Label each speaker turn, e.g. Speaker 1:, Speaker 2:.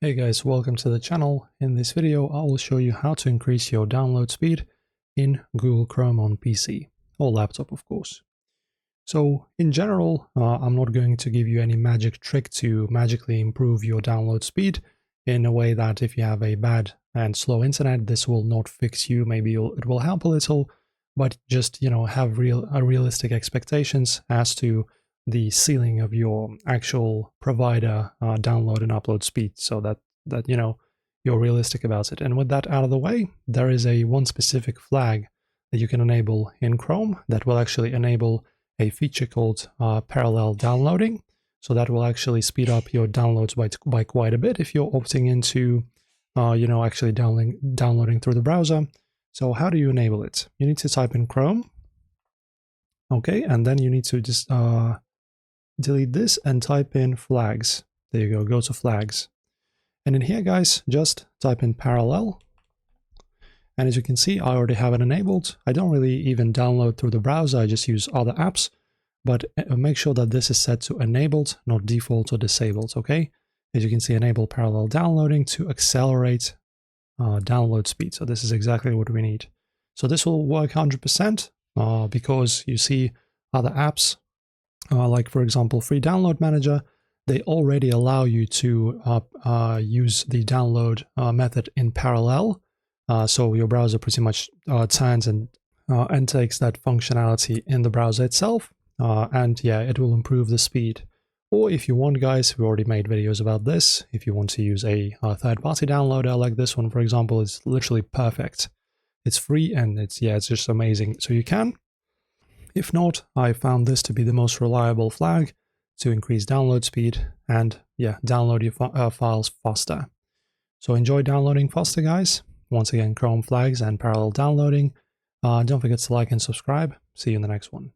Speaker 1: Hey guys, welcome to the channel. In this video, I will show you how to increase your download speed in Google Chrome on PC or laptop, of course. So in general, I'm not going to give you any magic trick to magically improve your download speed in a way that if you have a bad and slow internet, this will not fix you. Maybe it will help a little, but just, have realistic expectations as to the ceiling of your actual provider download and upload speed, so that you're realistic about it. And with that out of the way, there is one specific flag that you can enable in Chrome that will actually enable a feature called parallel downloading. So that will actually speed up your downloads by quite a bit if you're opting into actually downloading through the browser. So how do you enable it? You need to type in Chrome. Okay, and then you need to just delete this and type in flags. There you go to flags. And in here, guys, just type in parallel. And as you can see, I already have it enabled. I don't really even download through the browser. I just use other apps, but make sure that this is set to enabled, not default or disabled. Okay. As you can see, enable parallel downloading to accelerate download speed. So this is exactly what we need. So this will work 100% because you see other apps, like for example, Free Download Manager, they already allow you to use the download method in parallel. So your browser pretty much turns and takes that functionality in the browser itself. And yeah, it will improve the speed. Or if you want, guys, we already made videos about this. If you want to use a third-party downloader like this one, for example, it's literally perfect. It's free and it's just amazing. So you can. If not, I found this to be the most reliable flag to increase download speed and download your files faster. So enjoy downloading faster, guys. Once again, Chrome flags and parallel downloading. Don't forget to like and subscribe. See you in the next one.